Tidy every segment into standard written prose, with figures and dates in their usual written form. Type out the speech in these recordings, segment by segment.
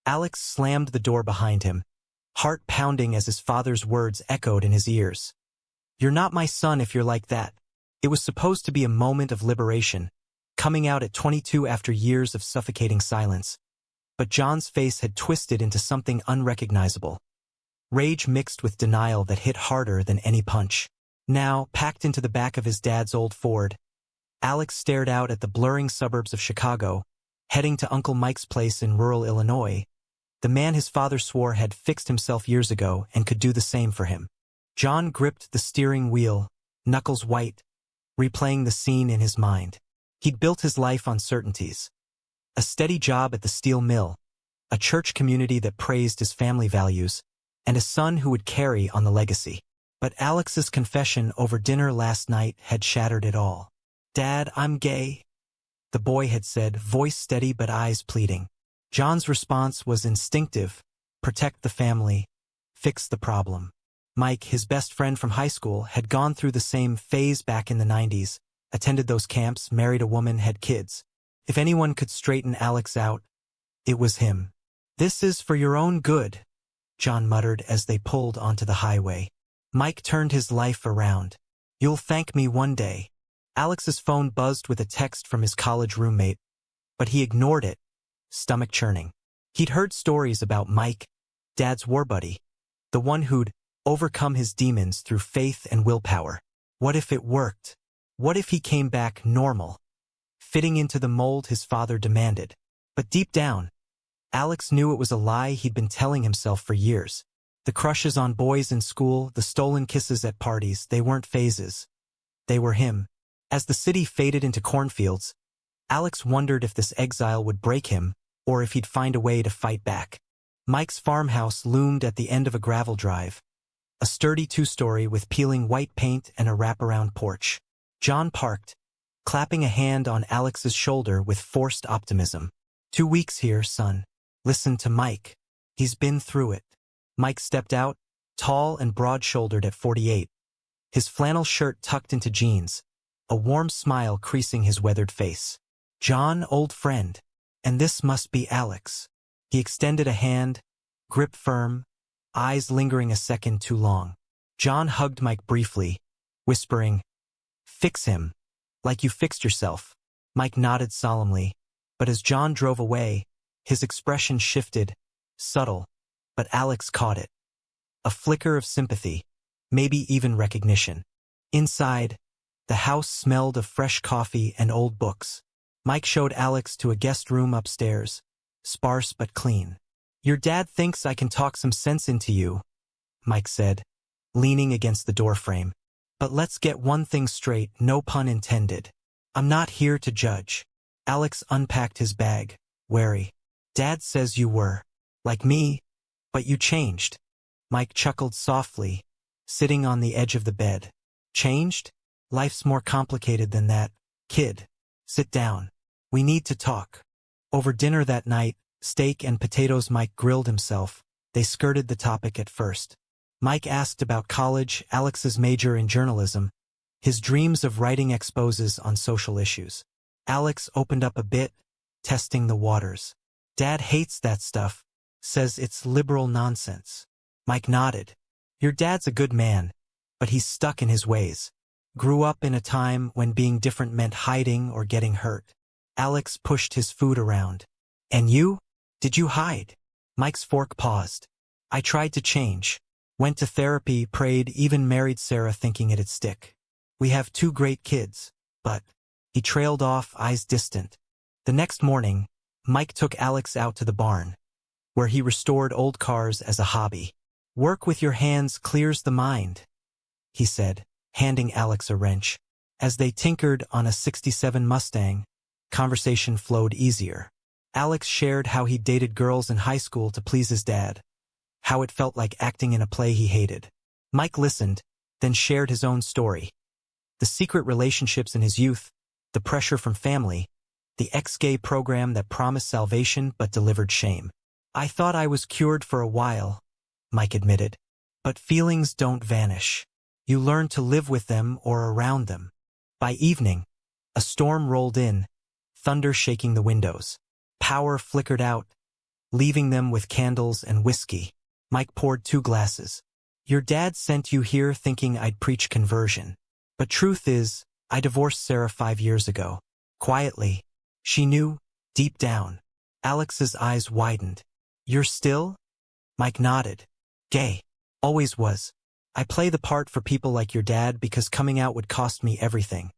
Alex slammed the door behind him, heart pounding as his father's words echoed in his ears. "You're not my son if you're like that." It was supposed to be a moment of liberation, coming out at 22 after years of suffocating silence. But John's face had twisted into something unrecognizable. Rage mixed with denial that hit harder than any punch. Now, packed into the back of his dad's old Ford, Alex stared out at the blurring suburbs of Chicago, heading to Uncle Mike's place in rural Illinois, the man his father swore had fixed himself years ago and could do the same for him. John gripped the steering wheel, knuckles white, replaying the scene in his mind. He'd built his life on certainties. A steady job at the steel mill, a church community that praised his family values, and a son who would carry on the legacy. But Alex's confession over dinner last night had shattered it all. "Dad, I'm gay," the boy had said, voice steady but eyes pleading. John's response was instinctive: protect the family, fix the problem. Mike, his best friend from high school, had gone through the same phase back in the 90s, attended those camps, married a woman, had kids. If anyone could straighten Alex out, it was him. "This is for your own good," John muttered as they pulled onto the highway. Mike turned his life around. "You'll thank me one day." Alex's phone buzzed with a text from his college roommate, but he ignored it, stomach churning. He'd heard stories about Mike, Dad's war buddy, the one who'd overcome his demons through faith and willpower. What if it worked? What if he came back normal, fitting into the mold his father demanded? But deep down, Alex knew it was a lie he'd been telling himself for years. The crushes on boys in school, the stolen kisses at parties, they weren't phases. They were him. As the city faded into cornfields, Alex wondered if this exile would break him, or if he'd find a way to fight back. Mike's farmhouse loomed at the end of a gravel drive, a sturdy two-story with peeling white paint and a wraparound porch. John parked, clapping a hand on Alex's shoulder with forced optimism. 2 weeks here, son. Listen to Mike. He's been through it." Mike stepped out, tall and broad-shouldered at 48, his flannel shirt tucked into jeans, a warm smile creasing his weathered face. "John, old friend. And this must be Alex." He extended a hand, grip firm, eyes lingering a second too long. John hugged Mike briefly, whispering, "Fix him, like you fixed yourself." Mike nodded solemnly, but as John drove away, his expression shifted, subtle, but Alex caught it. A flicker of sympathy, maybe even recognition. Inside, the house smelled of fresh coffee and old books. Mike showed Alex to a guest room upstairs, sparse but clean. "Your dad thinks I can talk some sense into you," Mike said, leaning against the doorframe. "But let's get one thing straight, no pun intended. I'm not here to judge." Alex unpacked his bag, wary. "Dad says you were, like me, but you changed." Mike chuckled softly, sitting on the edge of the bed. "Changed? Life's more complicated than that. Kid, sit down. We need to talk." Over dinner that night, steak and potatoes, Mike grilled himself. They skirted the topic at first. Mike asked about college, Alex's major in journalism, his dreams of writing exposes on social issues. Alex opened up a bit, testing the waters. "Dad hates that stuff, says it's liberal nonsense." Mike nodded. "Your dad's a good man, but he's stuck in his ways. Grew up in a time when being different meant hiding or getting hurt." Alex pushed his food around. "And you? Did you hide?" Mike's fork paused. "I tried to change. Went to therapy, prayed, even married Sarah thinking it'd stick. We have 2 great kids, but..." He trailed off, eyes distant. The next morning, Mike took Alex out to the barn, where he restored old cars as a hobby. "Work with your hands clears the mind," he said, handing Alex a wrench. As they tinkered on a '67 Mustang, conversation flowed easier. Alex shared how he dated girls in high school to please his dad, how it felt like acting in a play he hated. Mike listened, then shared his own story. The secret relationships in his youth, the pressure from family, the ex-gay program that promised salvation but delivered shame. "I thought I was cured for a while," Mike admitted. "But feelings don't vanish. You learn to live with them or around them." By evening, a storm rolled in, thunder shaking the windows. Power flickered out, leaving them with candles and whiskey. Mike poured 2 glasses. Your dad sent you here thinking I'd preach conversion. But truth is, I divorced Sarah 5 years ago. Quietly. She knew, deep down. Alex's eyes widened. You're still? Mike nodded. Gay. Always was. I play the part for people like your dad because coming out would cost me everything.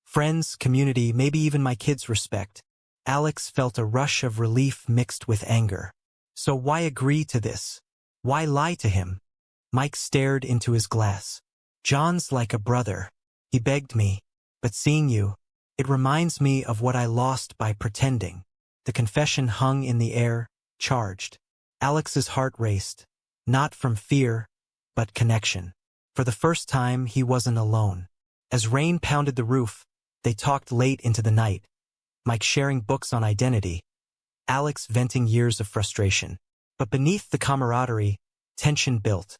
Friends, community, maybe even my kids' respect. Alex felt a rush of relief mixed with anger. So why agree to this? Why lie to him? Mike stared into his glass. John's like a brother. He begged me. But seeing you, it reminds me of what I lost by pretending. The confession hung in the air, charged. Alex's heart raced. Not from fear, but connection. For the first time, he wasn't alone. As rain pounded the roof, they talked late into the night. Mike sharing books on identity. Alex venting years of frustration. But beneath the camaraderie, tension built.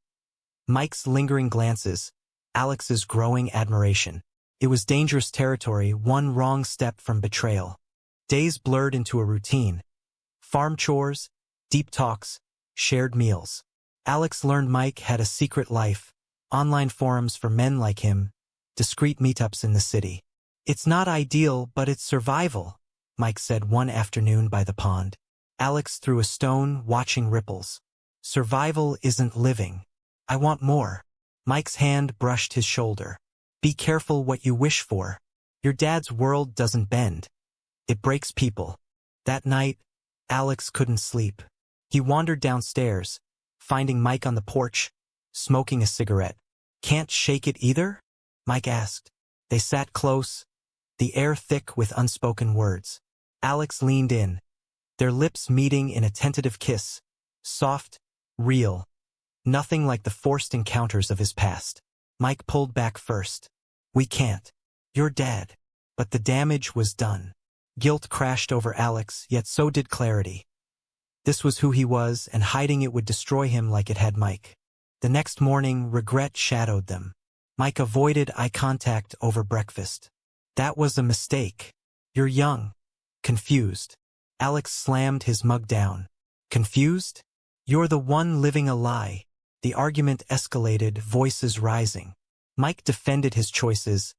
Mike's lingering glances, Alex's growing admiration. It was dangerous territory, one wrong step from betrayal. Days blurred into a routine. Farm chores, deep talks, shared meals. Alex learned Mike had a secret life, online forums for men like him, discreet meetups in the city. It's not ideal, but it's survival, Mike said one afternoon by the pond. Alex threw a stone, watching ripples. Survival isn't living. I want more. Mike's hand brushed his shoulder. Be careful what you wish for. Your dad's world doesn't bend. It breaks people. That night, Alex couldn't sleep. He wandered downstairs, finding Mike on the porch, smoking a cigarette. Can't shake it either? Mike asked. They sat close, the air thick with unspoken words. Alex leaned in, their lips meeting in a tentative kiss, soft, real, nothing like the forced encounters of his past. Mike pulled back first. We can't. You're dead. But the damage was done. Guilt crashed over Alex, yet so did clarity. This was who he was, and hiding it would destroy him like it had Mike. The next morning, regret shadowed them. Mike avoided eye contact over breakfast. That was a mistake. You're young. Confused. Alex slammed his mug down. Confused? You're the one living a lie. The argument escalated, voices rising. Mike defended his choices.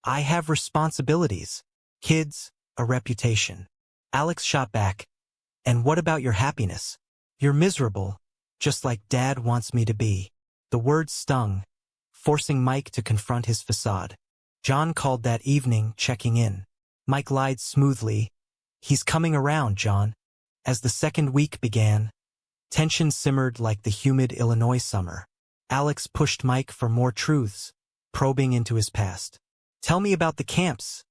I have responsibilities. Kids, a reputation. Alex shot back. And what about your happiness? You're miserable, just like Dad wants me to be. The words stung, forcing Mike to confront his facade. John called that evening, checking in. Mike lied smoothly. He's coming around, John. As the second week began, tension simmered like the humid Illinois summer. Alex pushed Mike for more truths, probing into his past. Tell me about the camps,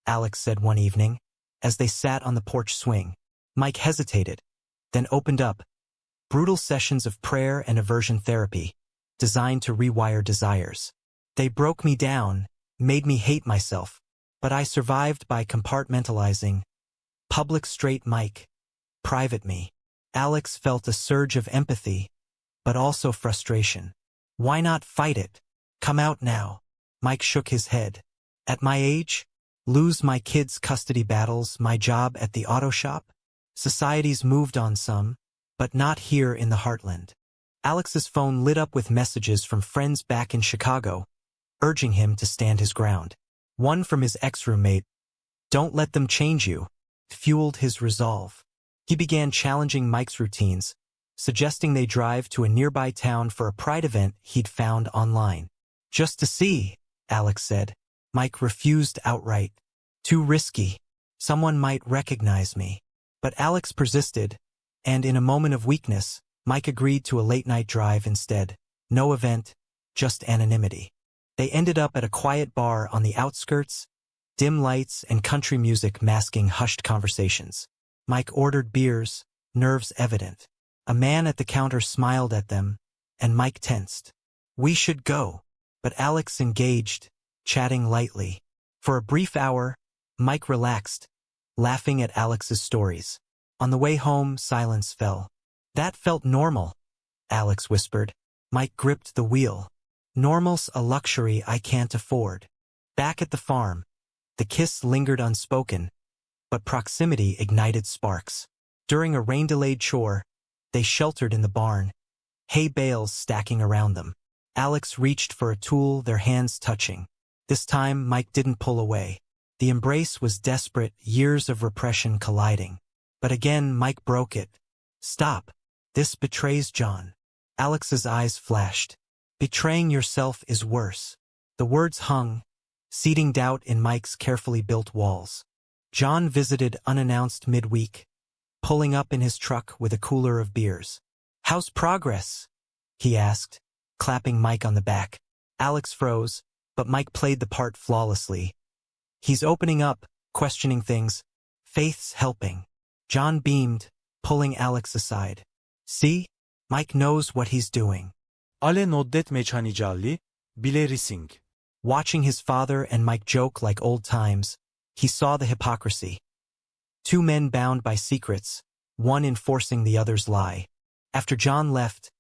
Alex said one evening, as they sat on the porch swing. Mike hesitated, then opened up. Brutal sessions of prayer and aversion therapy, designed to rewire desires. They broke me down, made me hate myself, but I survived by compartmentalizing. Public straight Mike, private me. Alex felt a surge of empathy, but also frustration. Why not fight it? Come out now. Mike shook his head. At my age? Lose my kids' custody battles, my job at the auto shop? Society's moved on some, but not here in the heartland. Alex's phone lit up with messages from friends back in Chicago, urging him to stand his ground. One from his ex-roommate, "Don't let them change you," fueled his resolve. He began challenging Mike's routines, suggesting they drive to a nearby town for a pride event he'd found online. Just to see, Alex said. Mike refused outright. Too risky. Someone might recognize me. But Alex persisted, and in a moment of weakness, Mike agreed to a late-night drive instead. No event, just anonymity. They ended up at a quiet bar on the outskirts, dim lights and country music masking hushed conversations. Mike ordered beers, nerves evident. A man at the counter smiled at them, and Mike tensed. We should go. But Alex engaged, chatting lightly. For a brief hour, Mike relaxed, laughing at Alex's stories. On the way home, silence fell. That felt normal, Alex whispered. Mike gripped the wheel. Normal's a luxury I can't afford. Back at the farm, the kiss lingered unspoken, but proximity ignited sparks. During a rain-delayed chore, they sheltered in the barn, hay bales stacking around them. Alex reached for a tool, their hands touching. This time, Mike didn't pull away. The embrace was desperate, years of repression colliding. But again, Mike broke it. Stop. This betrays John. Alex's eyes flashed. Betraying yourself is worse. The words hung, seeding doubt in Mike's carefully built walls. John visited unannounced midweek, pulling up in his truck with a cooler of beers. "How's progress?" he asked, clapping Mike on the back. Alex froze, but Mike played the part flawlessly. "He's opening up, questioning things. Faith's helping." John beamed, pulling Alex aside. "See? Mike knows what he's doing." Ale noddet mechani jalli, bile rising. Watching his father and Mike joke like old times, he saw the hypocrisy. Two men bound by secrets, one enforcing the other's lie. After John left,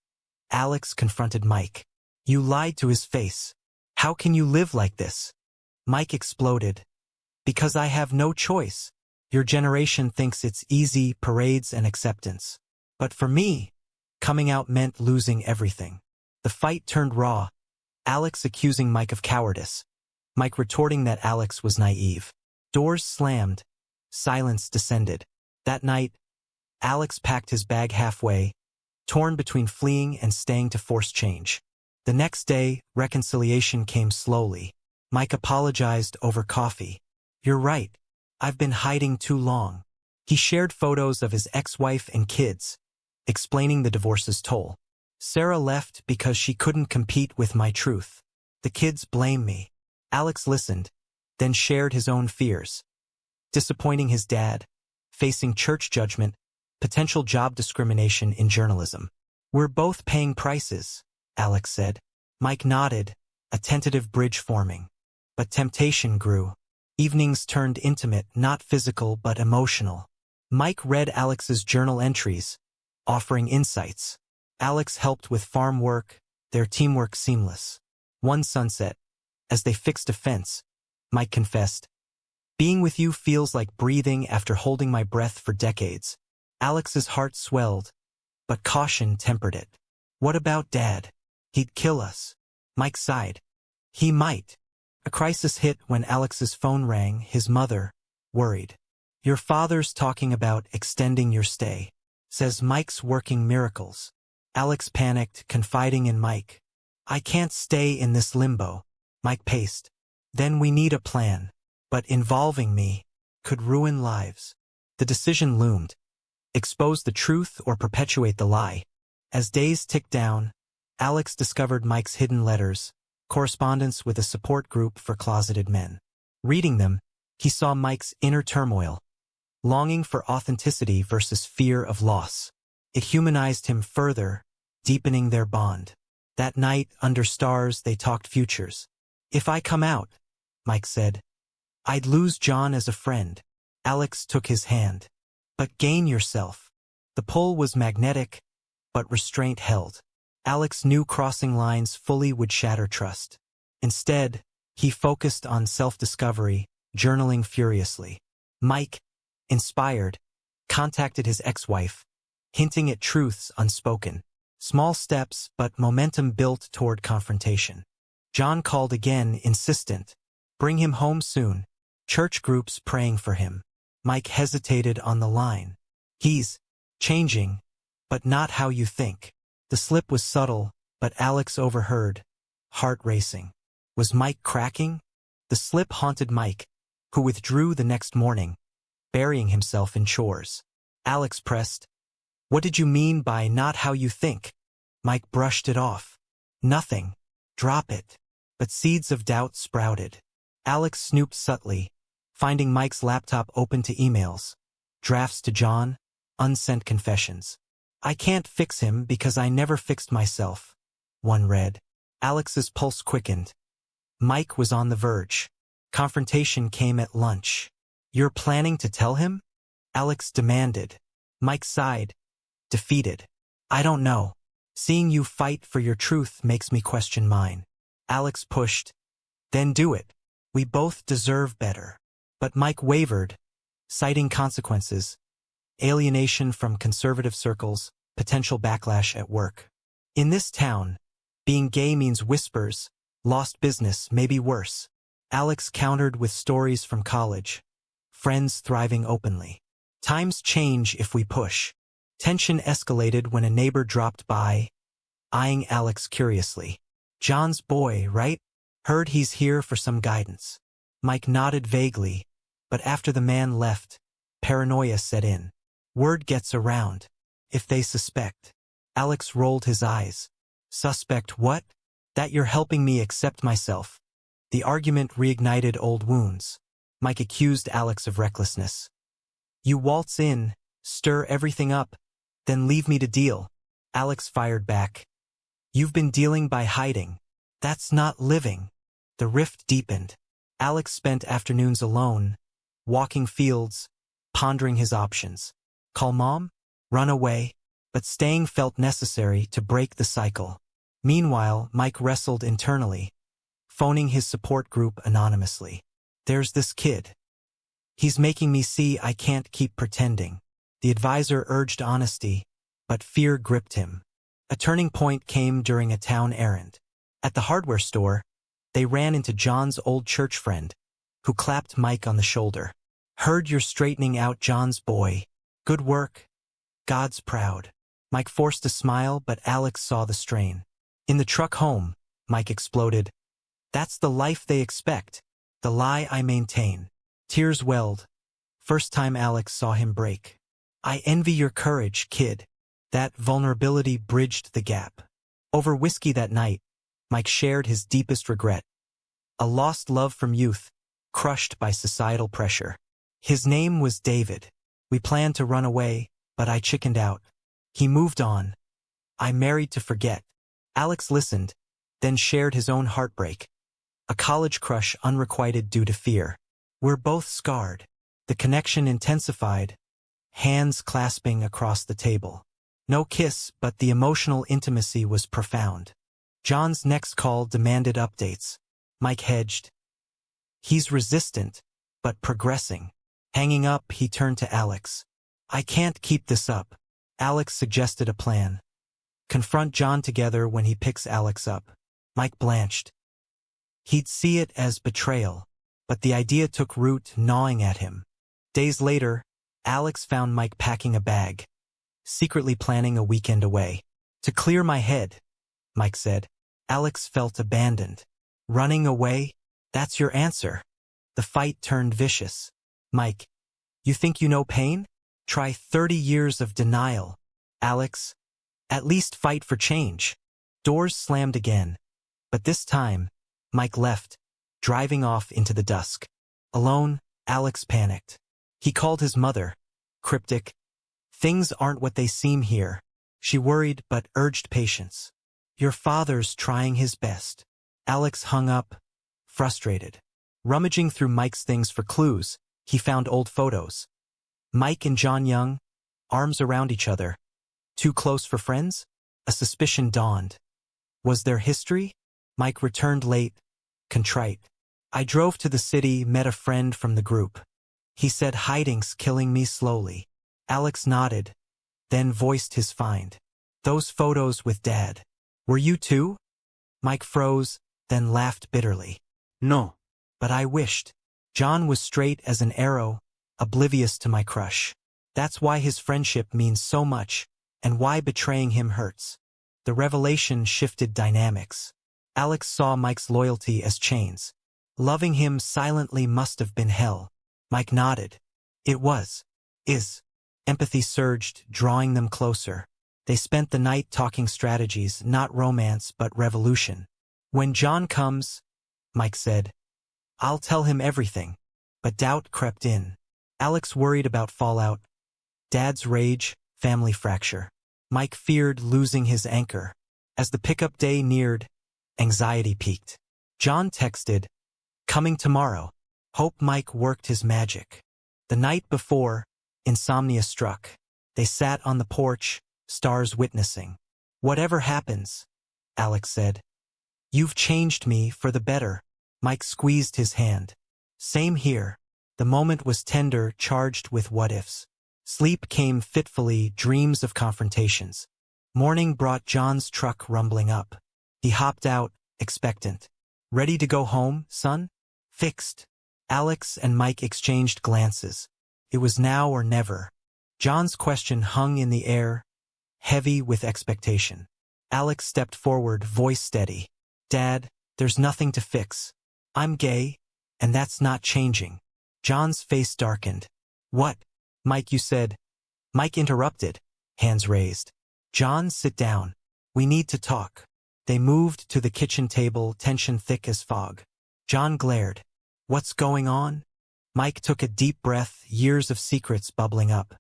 Alex confronted Mike. "You lied to his face. How can you live like this?" Mike exploded. "Because I have no choice. Your generation thinks it's easy, parades and acceptance. But for me, coming out meant losing everything." The fight turned raw, Alex accusing Mike of cowardice, Mike retorting that Alex was naive. Doors slammed, silence descended. That night, Alex packed his bag halfway, torn between fleeing and staying to force change. The next day, reconciliation came slowly. Mike apologized over coffee. "You're right. I've been hiding too long." He shared photos of his ex-wife and kids, explaining the divorce's toll. "Sarah left because she couldn't compete with my truth. The kids blame me." Alex listened, then shared his own fears. Disappointing his dad, facing church judgment, potential job discrimination in journalism. "We're both paying prices," Alex said. Mike nodded, a tentative bridge forming. But temptation grew. Evenings turned intimate, not physical but emotional. Mike read Alex's journal entries, offering insights. Alex helped with farm work, their teamwork seamless. One sunset, as they fixed a fence, Mike confessed, "Being with you feels like breathing after holding my breath for decades." Alex's heart swelled, but caution tempered it. "What about Dad? He'd kill us." Mike sighed. "He might." A crisis hit when Alex's phone rang, his mother, worried. "Your father's talking about extending your stay. Says Mike's working miracles." Alex panicked, confiding in Mike. "I can't stay in this limbo." Mike paced. "Then we need a plan. But involving me could ruin lives." The decision loomed. Expose the truth or perpetuate the lie. As days ticked down, Alex discovered Mike's hidden letters, correspondence with a support group for closeted men. Reading them, he saw Mike's inner turmoil, longing for authenticity versus fear of loss. It humanized him further, deepening their bond. That night, under stars, they talked futures. "If I come out," Mike said, "I'd lose John as a friend." Alex took his hand. "But gain yourself." The pull was magnetic, but restraint held. Alex knew crossing lines fully would shatter trust. Instead, he focused on self-discovery, journaling furiously. Mike, inspired, contacted his ex-wife, hinting at truths unspoken. Small steps, but momentum built toward confrontation. John called again, insistent. "Bring him home soon." Church groups praying for him. Mike hesitated on the line. "He's changing, but not how you think." The slip was subtle, but Alex overheard, heart racing. Was Mike cracking? The slip haunted Mike, who withdrew the next morning, burying himself in chores. Alex pressed, "What did you mean by not how you think?" Mike brushed it off. "Nothing. Drop it." But seeds of doubt sprouted. Alex snooped subtly, finding Mike's laptop open to emails, drafts to John, unsent confessions. "I can't fix him because I never fixed myself," one read. Alex's pulse quickened. Mike was on the verge. Confrontation came at lunch. "You're planning to tell him?" Alex demanded. Mike sighed, defeated. "I don't know. Seeing you fight for your truth makes me question mine." Alex pushed. "Then do it. We both deserve better." But Mike wavered, citing consequences. alienation from conservative circles, potential backlash at work. In this town, being gay means whispers, lost business, maybe worse. Alex countered with stories from college. Friends thriving openly. Times change if we push. Tension escalated when a neighbor dropped by, eyeing Alex curiously. John's boy, right? Heard he's here for some guidance. Mike nodded vaguely, but after the man left, paranoia set in. Word gets around. If they suspect. Alex rolled his eyes. Suspect what? That you're helping me accept myself. The argument reignited old wounds. Mike accused Alex of recklessness. You waltz in, stir everything up, then leave me to deal. Alex fired back. You've been dealing by hiding. That's not living. The rift deepened. Alex spent afternoons alone, walking fields, pondering his options. Call mom? Run away? But staying felt necessary to break the cycle. Meanwhile, Mike wrestled internally, phoning his support group anonymously. There's this kid. He's making me see I can't keep pretending. The advisor urged honesty, but fear gripped him. A turning point came during a town errand. At the hardware store, they ran into John's old church friend, who clapped Mike on the shoulder. Heard you're straightening out John's boy. Good work. God's proud. Mike forced a smile, but Alex saw the strain. In the truck home, Mike exploded. That's the life they expect. The lie I maintain. Tears welled. First time Alex saw him break. I envy your courage, kid. That vulnerability bridged the gap. Over whiskey that night, Mike shared his deepest regret. A lost love from youth, crushed by societal pressure. His name was David. We planned to run away, but I chickened out. He moved on. I married to forget. Alex listened, then shared his own heartbreak. A college crush unrequited due to fear. We're both scarred. The connection intensified, hands clasping across the table. No kiss, but the emotional intimacy was profound. John's next call demanded updates. Mike hedged. He's resistant, but progressing. Hanging up, he turned to Alex. I can't keep this up. Alex suggested a plan. Confront John together when he picks Alex up. Mike blanched. He'd see it as betrayal, but the idea took root, gnawing at him. Days later, Alex found Mike packing a bag, secretly planning a weekend away. To clear my head, Mike said. Alex felt abandoned. Running away? That's your answer. The fight turned vicious. Mike, you think you know pain? Try 30 years of denial. Alex, at least fight for change. Doors slammed again. But this time, Mike left, driving off into the dusk. Alone, Alex panicked. He called his mother. Cryptic. Things aren't what they seem here. She worried but urged patience. Your father's trying his best. Alex hung up, frustrated. Rummaging through Mike's things for clues, he found old photos. Mike and John Young, arms around each other. Too close for friends? A suspicion dawned. Was there history? Mike returned late, contrite. I drove to the city, met a friend from the group. He said hiding's killing me slowly. Alex nodded, then voiced his find. Those photos with Dad. Were you too? Mike froze, then laughed bitterly. No. But I wished. John was straight as an arrow, oblivious to my crush. That's why his friendship means so much, and why betraying him hurts. The revelation shifted dynamics. Alex saw Mike's loyalty as chains. Loving him silently must have been hell. Mike nodded. It was. Is. Empathy surged, drawing them closer. They spent the night talking strategies, not romance but revolution. When John comes, Mike said, I'll tell him everything. But doubt crept in. Alex worried about fallout. Dad's rage, family fracture. Mike feared losing his anchor. As the pickup day neared, anxiety peaked. John texted, coming tomorrow. Hope Mike worked his magic. The night before, insomnia struck. They sat on the porch, stars witnessing. Whatever happens, Alex said. You've changed me for the better. Mike squeezed his hand. Same here. The moment was tender, charged with what-ifs. Sleep came fitfully, dreams of confrontations. Morning brought John's truck rumbling up. He hopped out, expectant. Ready to go home, son? Fixed. Alex and Mike exchanged glances. It was now or never. John's question hung in the air, heavy with expectation. Alex stepped forward, voice steady. Dad, there's nothing to fix. I'm gay, and that's not changing. John's face darkened. What? Mike, you said. Mike interrupted, hands raised. John, sit down. We need to talk. They moved to the kitchen table, tension thick as fog. John glared. What's going on? Mike took a deep breath, years of secrets bubbling up.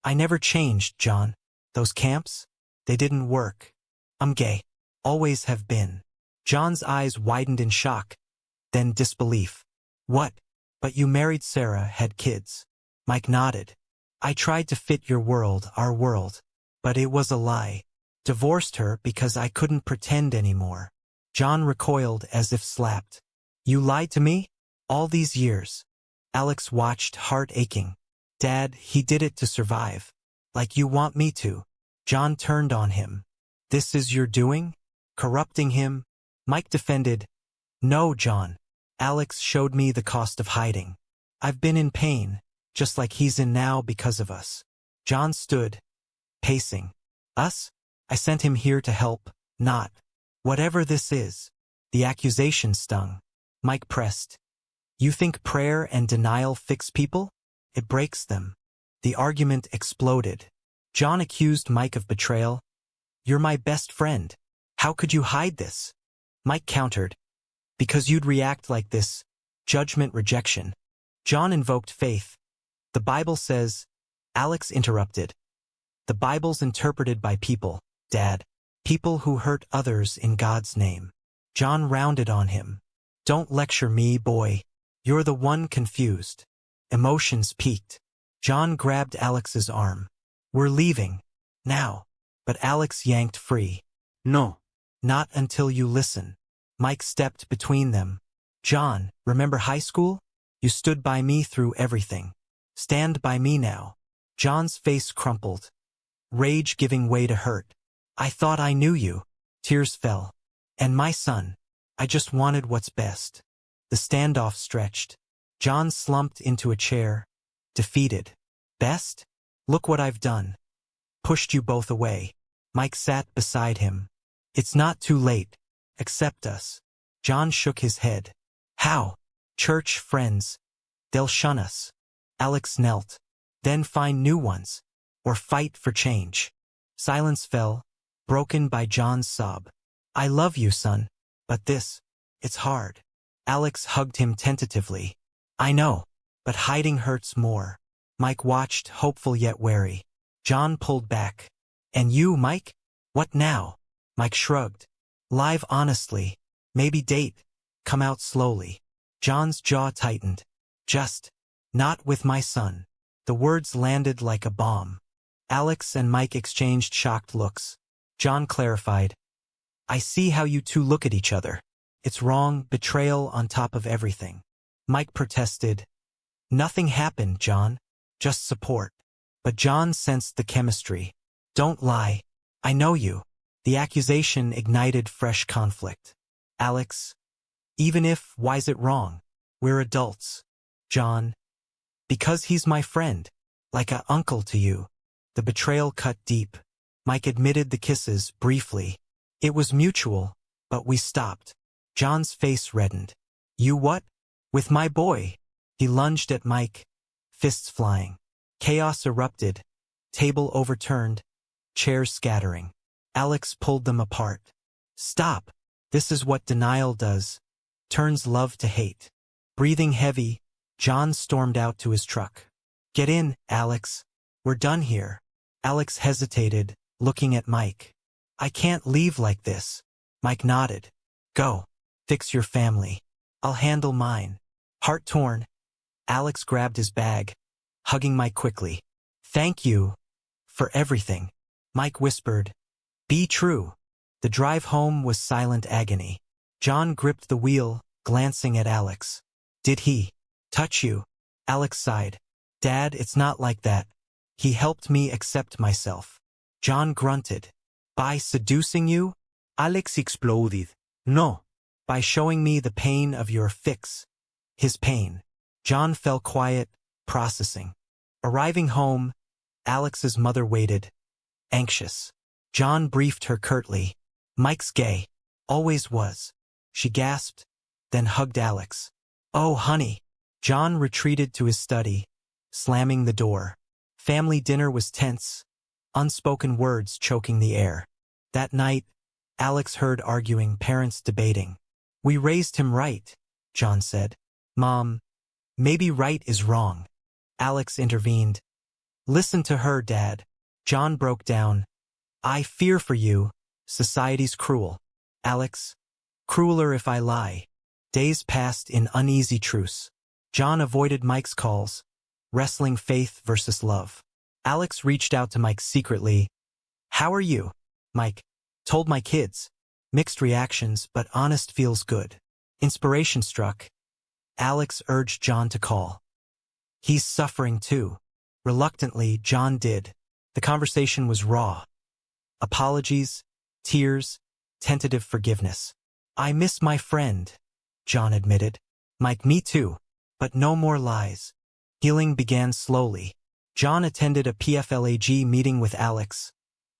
I never changed, John. Those camps? They didn't work. I'm gay. Always have been. John's eyes widened in shock, then disbelief. What? But you married Sarah, had kids. Mike nodded. I tried to fit your world, our world. But it was a lie. Divorced her because I couldn't pretend anymore. John recoiled as if slapped. You lied to me? All these years. Alex watched, heart aching. Dad, he did it to survive. Like you want me to. John turned on him. This is your doing? Corrupting him? Mike defended. No, John. Alex showed me the cost of hiding. I've been in pain, just like he's in now because of us. John stood, pacing. Us? I sent him here to help, not. Whatever this is. The accusation stung. Mike pressed. You think prayer and denial fix people? It breaks them. The argument exploded. John accused Mike of betrayal. You're my best friend. How could you hide this? Mike countered. Because you'd react like this. Judgment, rejection. John invoked faith. The Bible says. Alex interrupted. The Bible's interpreted by people, Dad. People who hurt others in God's name. John rounded on him. Don't lecture me, boy. You're the one confused. Emotions peaked. John grabbed Alex's arm. We're leaving. Now. But Alex yanked free. No. Not until you listen. Mike stepped between them. John, remember high school? You stood by me through everything. Stand by me now. John's face crumpled. Rage giving way to hurt. I thought I knew you. Tears fell. And my son. I just wanted what's best. The standoff stretched. John slumped into a chair. Defeated. Best? Look what I've done. Pushed you both away. Mike sat beside him. It's not too late. Accept us. John shook his head. How? Church friends. They'll shun us. Alex knelt. Then find new ones. Or fight for change. Silence fell, broken by John's sob. I love you, son. But this, it's hard. Alex hugged him tentatively. I know, but hiding hurts more. Mike watched, hopeful yet wary. John pulled back. And you, Mike? What now? Mike shrugged. Live honestly. Maybe date. Come out slowly. John's jaw tightened. Just. Not with my son. The words landed like a bomb. Alex and Mike exchanged shocked looks. John clarified. I see how you two look at each other. It's wrong, betrayal on top of everything. Mike protested. Nothing happened, John. Just support. But John sensed the chemistry. Don't lie. I know you. The accusation ignited fresh conflict. Alex. Even if, why's it wrong? We're adults. John. Because he's my friend. Like a uncle to you. The betrayal cut deep. Mike admitted the kisses, briefly. It was mutual, but we stopped. John's face reddened. You what? With my boy. He lunged at Mike. Fists flying. Chaos erupted. Table overturned. Chairs scattering. Alex pulled them apart. Stop. This is what denial does. Turns love to hate. Breathing heavy, John stormed out to his truck. Get in, Alex. We're done here. Alex hesitated, looking at Mike. I can't leave like this. Mike nodded. Go. Fix your family. I'll handle mine. Heart torn. Alex grabbed his bag, hugging Mike quickly. Thank you. For everything. Mike whispered. Be true. The drive home was silent agony. John gripped the wheel, glancing at Alex. Did he touch you? Alex sighed. Dad, it's not like that. He helped me accept myself. John grunted. By seducing you? Alex exploded. No. By showing me the pain of your fix. His pain. John fell quiet, processing. Arriving home, Alex's mother waited, anxious. John briefed her curtly. Mike's gay. Always was. She gasped, then hugged Alex. Oh, honey. John retreated to his study, slamming the door. Family dinner was tense, unspoken words choking the air. That night, Alex heard arguing, parents debating. We raised him right, John said. Mom, maybe right is wrong. Alex intervened. Listen to her, Dad. John broke down. I fear for you. Society's cruel. Alex, crueler if I lie. Days passed in uneasy truce. John avoided Mike's calls, wrestling faith versus love. Alex reached out to Mike secretly. How are you? Mike told my kids. Mixed reactions, but honest feels good. Inspiration struck. Alex urged John to call. He's suffering too. Reluctantly, John did. The conversation was raw. Apologies, tears, tentative forgiveness. I miss my friend, John admitted. Mike, me too. But no more lies. Healing began slowly. John attended a PFLAG meeting with Alex,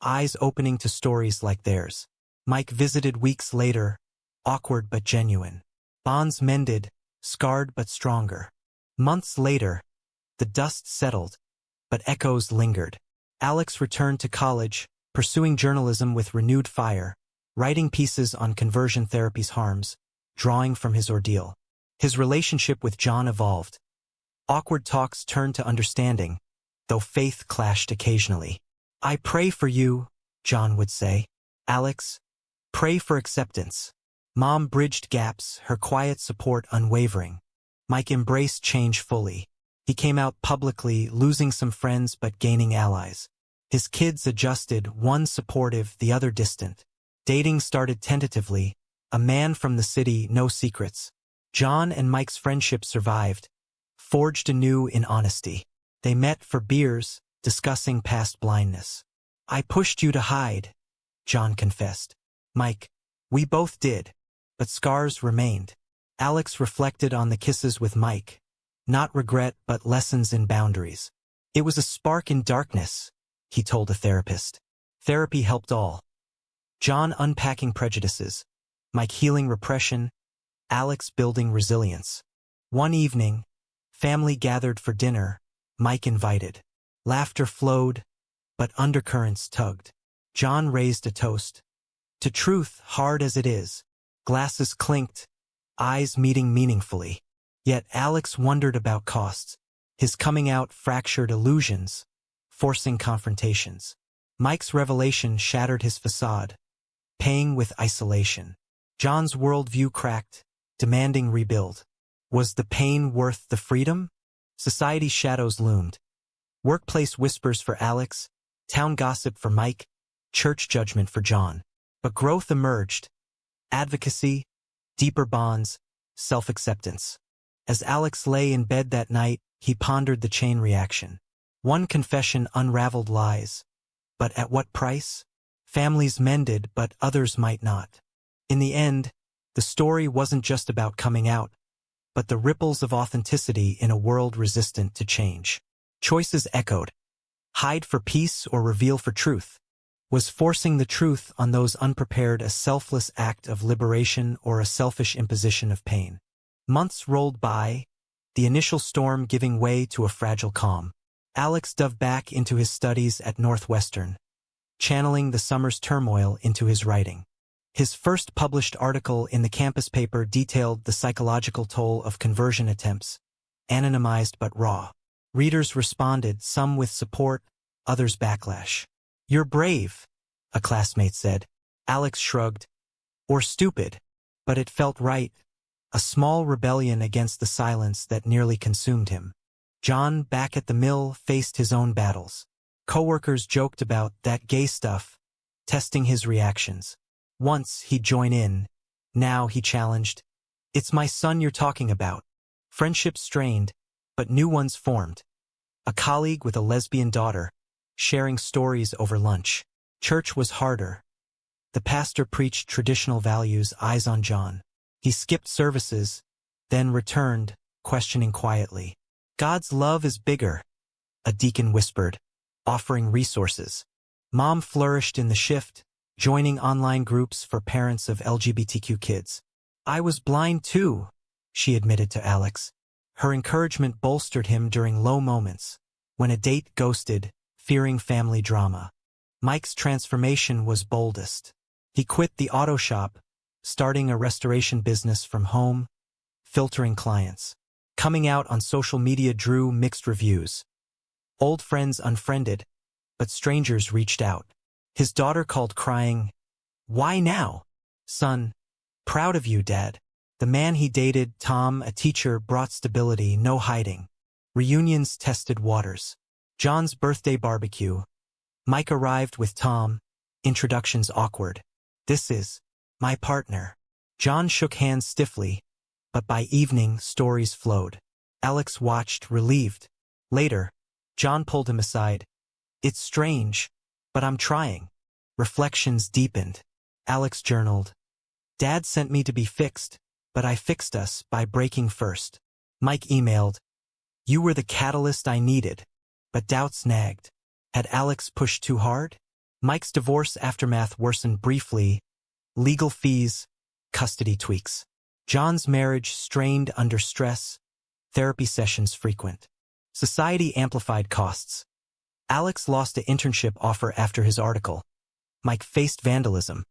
eyes opening to stories like theirs. Mike visited weeks later, awkward but genuine. Bonds mended, scarred but stronger. Months later, the dust settled, but echoes lingered. Alex returned to college, pursuing journalism with renewed fire, writing pieces on conversion therapy's harms, drawing from his ordeal. His relationship with John evolved. Awkward talks turned to understanding, though faith clashed occasionally. I pray for you, John would say. Alex, pray for acceptance. Mom bridged gaps, her quiet support unwavering. Mike embraced change fully. He came out publicly, losing some friends but gaining allies. His kids adjusted, one supportive, the other distant. Dating started tentatively. A man from the city, no secrets. John and Mike's friendship survived, forged anew in honesty. They met for beers, discussing past blindness. I pushed you to hide, John confessed. Mike, we both did, but scars remained. Alex reflected on the kisses with Mike. Not regret, but lessons in boundaries. It was a spark in darkness, he told a therapist. Therapy helped all. John unpacking prejudices, Mike healing repression, Alex building resilience. One evening, family gathered for dinner, Mike invited. Laughter flowed, but undercurrents tugged. John raised a toast. To truth, hard as it is. Glasses clinked, eyes meeting meaningfully. Yet Alex wondered about costs. His coming out fractured illusions, forcing confrontations. Mike's revelation shattered his facade, paying with isolation. John's worldview cracked, demanding rebuild. Was the pain worth the freedom? Society's shadows loomed. Workplace whispers for Alex, town gossip for Mike, church judgment for John. But growth emerged. Advocacy, deeper bonds, self-acceptance. As Alex lay in bed that night, he pondered the chain reaction. One confession unraveled lies. But at what price? Families mended, but others might not. In the end, the story wasn't just about coming out, but the ripples of authenticity in a world resistant to change. Choices echoed. Hide for peace or reveal for truth. Was forcing the truth on those unprepared a selfless act of liberation or a selfish imposition of pain? Months rolled by, the initial storm giving way to a fragile calm. Alex dove back into his studies at Northwestern, channeling the summer's turmoil into his writing. His first published article in the campus paper detailed the psychological toll of conversion attempts, anonymized but raw. Readers responded, some with support, others backlash. You're brave, a classmate said. Alex shrugged. Or stupid. But it felt right. A small rebellion against the silence that nearly consumed him. John, back at the mill, faced his own battles. Coworkers joked about that gay stuff, testing his reactions. Once he'd join in. Now he challenged. It's my son you're talking about. Friendships strained, but new ones formed. a colleague with a lesbian daughter, sharing stories over lunch. Church was harder. The pastor preached traditional values, eyes on John. He skipped services, then returned, questioning quietly. God's love is bigger, a deacon whispered, offering resources. Mom flourished in the shift, joining online groups for parents of LGBTQ kids. I was blind too, she admitted to Alex. Her encouragement bolstered him during low moments, when a date ghosted, fearing family drama. Mike's transformation was boldest. He quit the auto shop, starting a restoration business from home, filtering clients. Coming out on social media drew mixed reviews. Old friends unfriended, but strangers reached out. His daughter called crying, "Why now? Son, proud of you, Dad." The man he dated, Tom, a teacher, brought stability, no hiding. Reunions tested waters. John's birthday barbecue. Mike arrived with Tom, introductions awkward. "This is my partner." John shook hands stiffly, but by evening stories flowed. Alex watched, relieved. Later, John pulled him aside. "It's strange, but I'm trying." Reflections deepened. Alex journaled. "Dad sent me to be fixed, but I fixed us by breaking first." Mike emailed, "You were the catalyst I needed, but doubts nagged." Had Alex pushed too hard? Mike's divorce aftermath worsened briefly. Legal fees, custody tweaks. John's marriage strained under stress, therapy sessions frequent. Society amplified costs. Alex lost an internship offer after his article. Mike faced vandalism.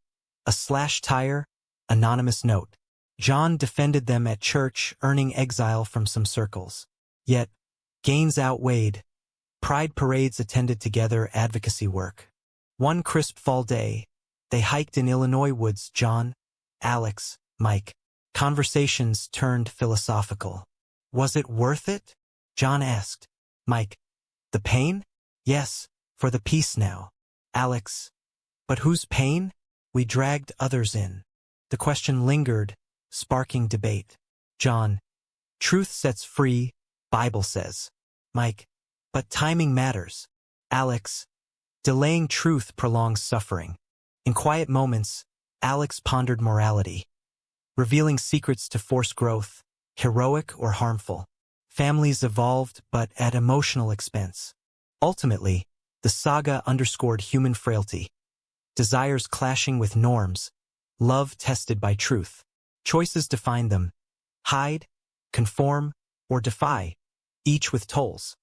A slashed tire, anonymous note. John defended them at church, earning exile from some circles. Yet, gains outweighed. Pride parades attended together, advocacy work. One crisp fall day, they hiked in Illinois woods, John, Alex, Mike. Conversations turned philosophical. "Was it worth it?" John asked. Mike, "The pain? Yes, for the peace now." Alex, "But whose pain?" "We dragged others in." The question lingered, sparking debate. John, "Truth sets free, Bible says." Mike, "But timing matters." Alex, "Delaying truth prolongs suffering." In quiet moments, Alex pondered morality. Revealing secrets to force growth, heroic or harmful. Families evolved, but at emotional expense. Ultimately, the saga underscored human frailty. Desires clashing with norms, love tested by truth. Choices defined them. Hide, conform, or defy, each with tolls.